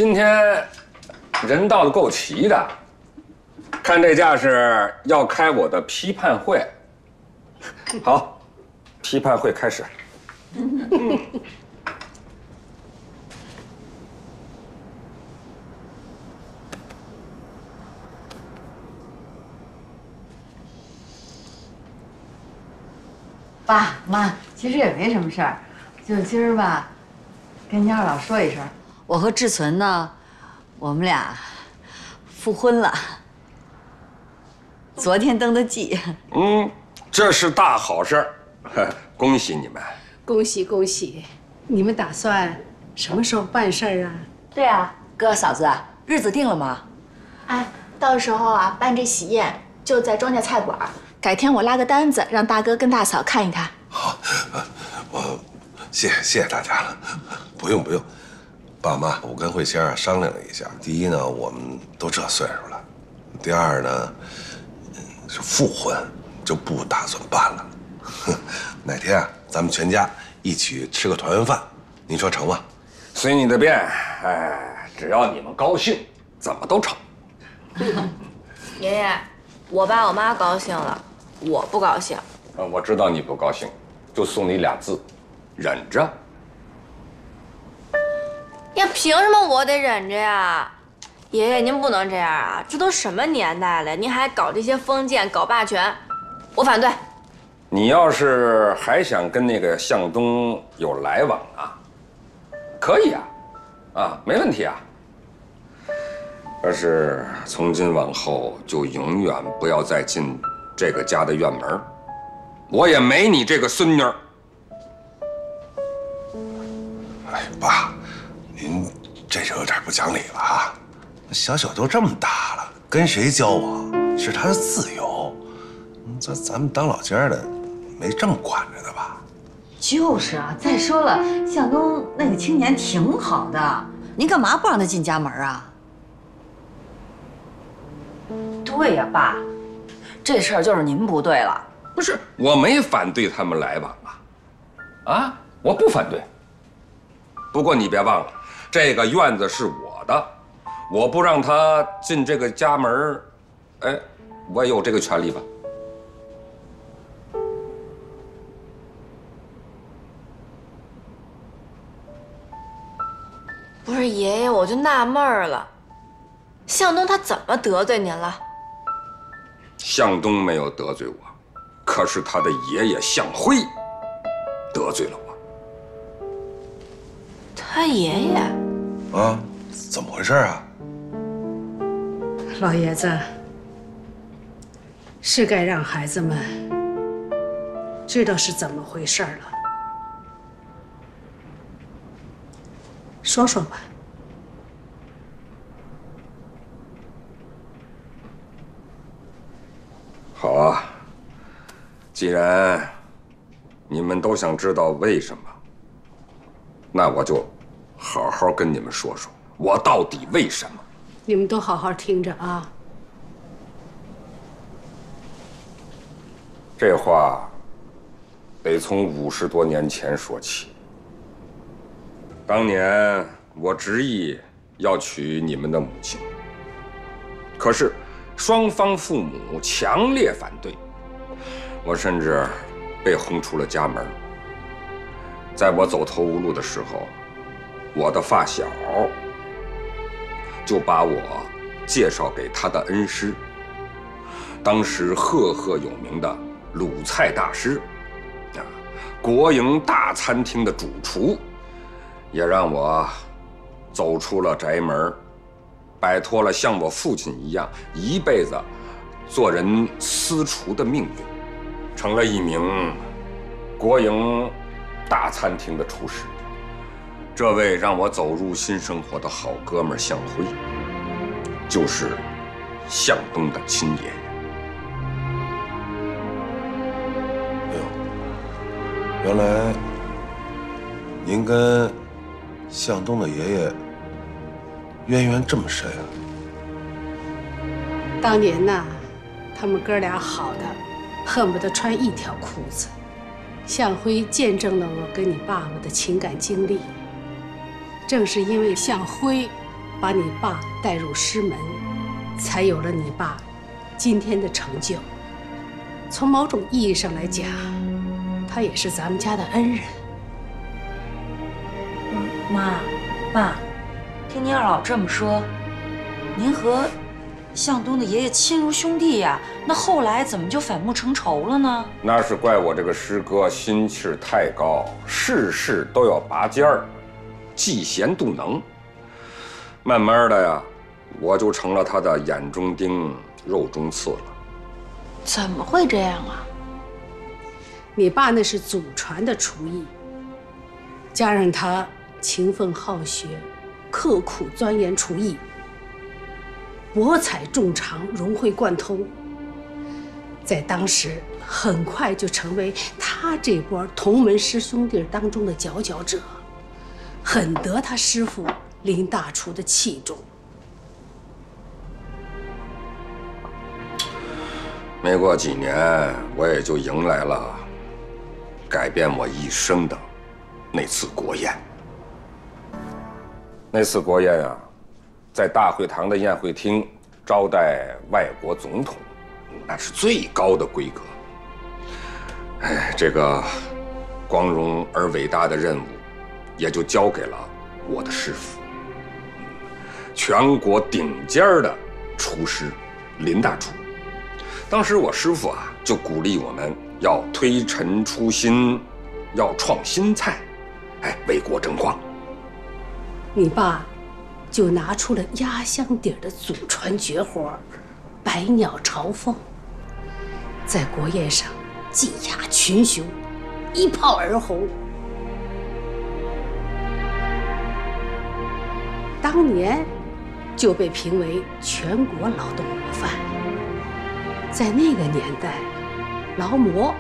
今天人到的够齐的，看这架势要开我的批判会。好，批判会开始。爸妈，其实也没什么事儿，就今儿吧，跟您二老说一声，我和志存呢，我们俩复婚了。昨天登的记。这是大好事儿，恭喜你们！恭喜恭喜！你们打算什么时候办事儿啊？对啊，哥嫂子，日子定了吗？哎，到时候啊，办这喜宴就在庄稼菜馆。改天我拉个单子，让大哥跟大嫂看一看。好，我谢谢大家了，不用不用。爸妈，我跟慧仙商量了一下，第一呢，我们都这岁数了；第二呢，是复婚，就不打算办了。哪天啊，咱们全家一起吃个团圆饭，您说成吗？随你的便，哎，只要你们高兴，怎么都成。爷爷，我爸我妈高兴了，我不高兴。我知道你不高兴，就送你俩字：忍着。呀，凭什么我得忍着呀？爷爷，您不能这样啊！这都什么年代了，您还搞这些封建、搞霸权，我反对。你要是还想跟那个向东有来往啊，可以啊，没问题啊。可是从今往后就永远不要再进这个家的院门，我也没你这个孙女儿。哎，爸，您这就有点不讲理了啊！小小都这么大了，跟谁交往是他的自由，咱们当老家的没这么管着的吧？就是啊，再说了，向东那个青年挺好的，您干嘛不让他进家门啊？对呀，爸，这事儿就是您不对了。不是，我没反对他们来往啊，我不反对。不过你别忘了，这个院子是我的，我不让他进这个家门，哎，我也有这个权利吧？不是爷爷，我就纳闷了，向东他怎么得罪您了？向东没有得罪我，可是他的爷爷向辉得罪了我。他爷爷啊，怎么回事啊？老爷子，是该让孩子们知道是怎么回事了。说说吧。好啊，既然你们都想知道为什么，那我就好好跟你们说说，我到底为什么。你们都好好听着啊。这话得从50多年前说起。当年我执意要娶你们的母亲，可是双方父母强烈反对，我甚至被轰出了家门。在我走投无路的时候，我的发小就把我介绍给他的恩师，当时赫赫有名的鲁菜大师，国营大餐厅的主厨，也让我走出了宅门，摆脱了像我父亲一样一辈子做人私厨的命运，成了一名国营大餐厅的厨师。这位让我走入新生活的好哥们向辉，就是向东的亲爷爷。哎呦，原来您跟向东的爷爷渊源这么深啊！当年呐，他们哥俩好的恨不得穿一条裤子。向辉见证了我跟你爸爸的情感经历。正是因为向辉把你爸带入师门，才有了你爸今天的成就。从某种意义上来讲，他也是咱们家的恩人。妈，爸，听您二老这么说，您和向东的爷爷亲如兄弟呀，那后来怎么就反目成仇了呢？那是怪我这个师哥心气儿太高，事事都要拔尖儿，嫉贤妒能。慢慢的呀，我就成了他的眼中钉、肉中刺了。怎么会这样啊？你爸那是祖传的厨艺，加上他勤奋好学，刻苦钻研厨艺，博采众长，融会贯通，在当时很快就成为他这波同门师兄弟当中的佼佼者，很得他师父林大厨的器重。没过几年，我也就迎来了改变我一生的那次国宴。那次国宴啊，在大会堂的宴会厅招待外国总统，那是最高的规格。哎，这个光荣而伟大的任务，也就交给了我的师傅，全国顶尖的厨师林大厨。当时我师傅啊，就鼓励我们要推陈出新，要创新菜，哎，为国争光。你爸就拿出了压箱底的祖传绝活——百鸟朝凤，在国宴上技压群雄，一炮而红。当年就被评为全国劳动模范。在那个年代，劳模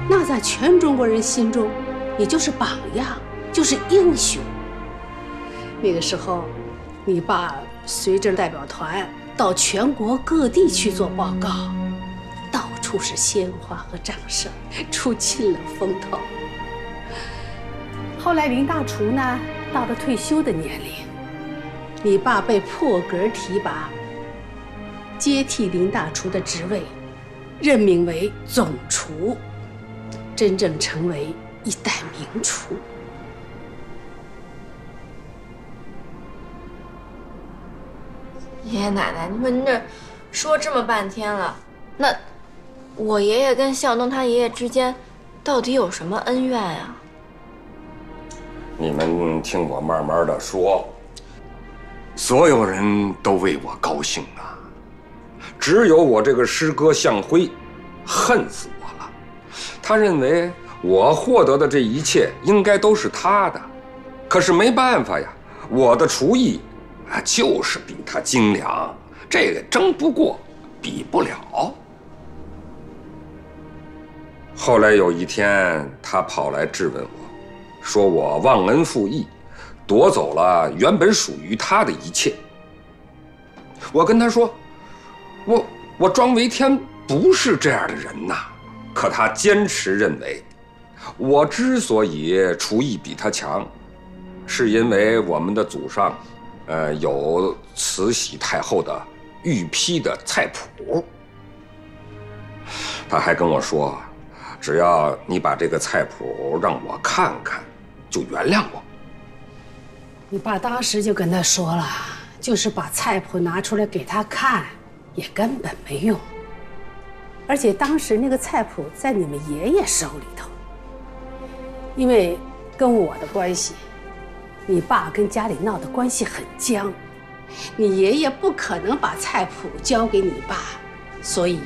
那在全中国人心中，也就是榜样，就是英雄。那个时候，你爸随着代表团到全国各地去做报告，到处是鲜花和掌声，出尽了风头。后来林大厨呢，到了退休的年龄，你爸被破格提拔，接替林大厨的职位，任命为总厨，真正成为一代名厨。爷爷奶奶，你说您这说这么半天了，那我爷爷跟向东他爷爷之间到底有什么恩怨呀？你们听我慢慢的说。所有人都为我高兴啊，只有我这个师哥向辉恨死我了。他认为我获得的这一切应该都是他的，可是没办法呀，我的厨艺啊就是比他精良，这个争不过，比不了。后来有一天，他跑来质问我，说我忘恩负义，夺走了原本属于他的一切。我跟他说，我庄维天不是这样的人呐。可他坚持认为，我之所以厨艺比他强，是因为我们的祖上，有慈禧太后的御批的菜谱。他还跟我说，只要你把这个菜谱让我看看，就原谅我。你爸当时就跟他说了，就是把菜谱拿出来给他看，也根本没用。而且当时那个菜谱在你们爷爷手里头，因为跟我的关系，你爸跟家里闹的关系很僵，你爷爷不可能把菜谱交给你爸，所以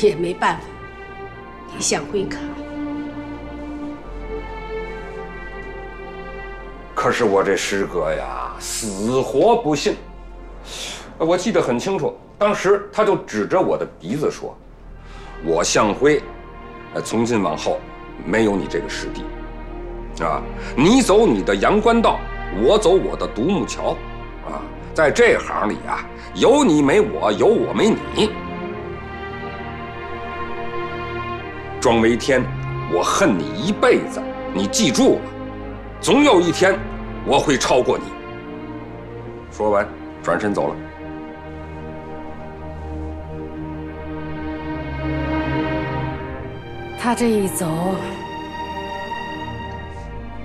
也没办法给向辉看。可是我这师哥呀，死活不信。我记得很清楚，当时他就指着我的鼻子说：“我向辉，从今往后没有你这个师弟，啊，你走你的阳关道，我走我的独木桥，啊，在这行里啊，有你没我，有我没你。庄维天，我恨你一辈子，你记住了。”总有一天，我会超过你。说完，转身走了。他这一走，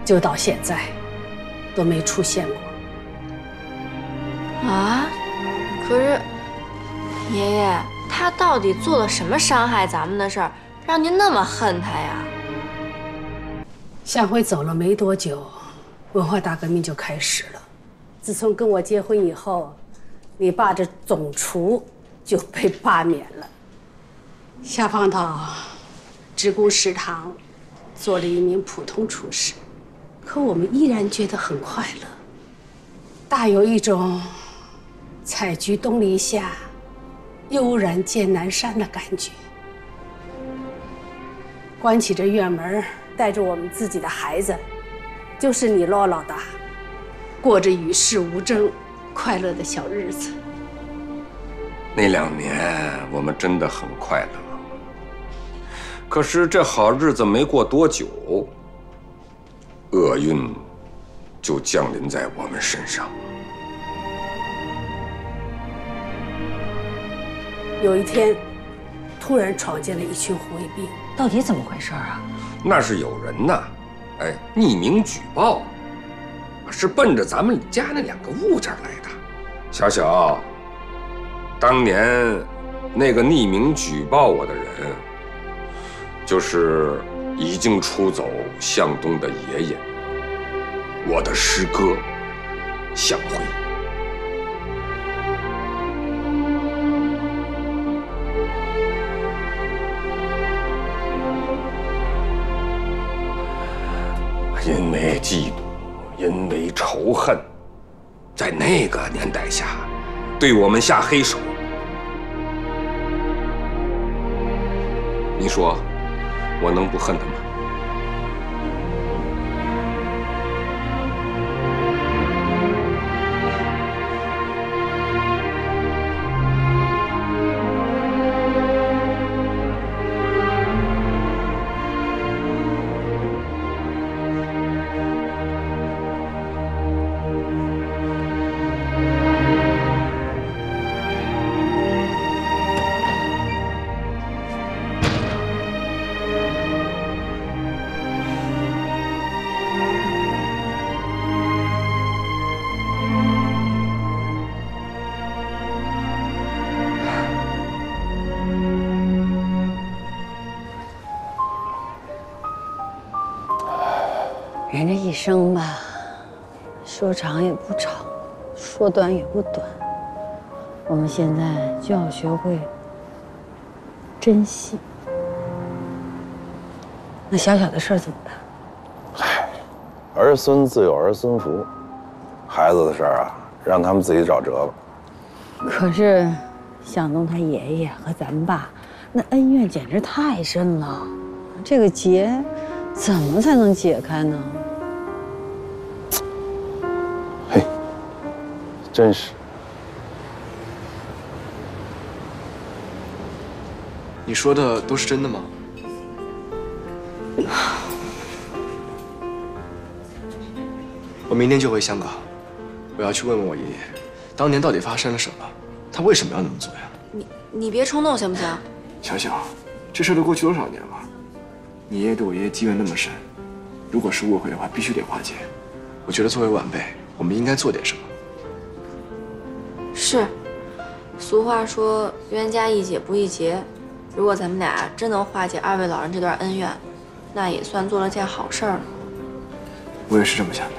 就到现在都没出现过。啊？可是，爷爷，他到底做了什么伤害咱们的事儿，让您那么恨他呀？向辉走了没多久，文化大革命就开始了。自从跟我结婚以后，你爸这总厨就被罢免了。下放到职工食堂做了一名普通厨师，可我们依然觉得很快乐，大有一种采菊东篱下，悠然见南山的感觉。关起这院门，带着我们自己的孩子，就是你唠唠的，过着与世无争、快乐的小日子。那2年我们真的很快乐，可是这好日子没过多久，厄运就降临在我们身上。有一天，突然闯进了一群红卫兵。到底怎么回事啊？那是有人呐，匿名举报，是奔着咱们家那2个物件来的。小小，当年那个匿名举报我的人，就是已经出走向东的爷爷，我的师哥向辉。因为嫉妒，因为仇恨，在那个年代下，对我们下黑手。你说，我能不恨他吗？人这一生吧，说长也不长，说短也不短。我们现在就要学会珍惜。那小小的事儿怎么办？嗨，儿孙自有儿孙福，孩子的事儿啊，让他们自己找辙吧。可是，向东他爷爷和咱们爸那恩怨简直太深了，这个结怎么才能解开呢？嘿，真是。你说的都是真的吗？我明天就回香港，我要去问问我爷爷，当年到底发生了什么，他为什么要那么做呀？你别冲动行不行？小小，这事都过去多少年了？你爷爷对我爷爷积怨那么深，如果是误会的话，必须得化解。我觉得作为晚辈，我们应该做点什么。是，俗话说冤家宜解不宜结。如果咱们俩真能化解2位老人这段恩怨，那也算做了件好事儿了。我也是这么想的。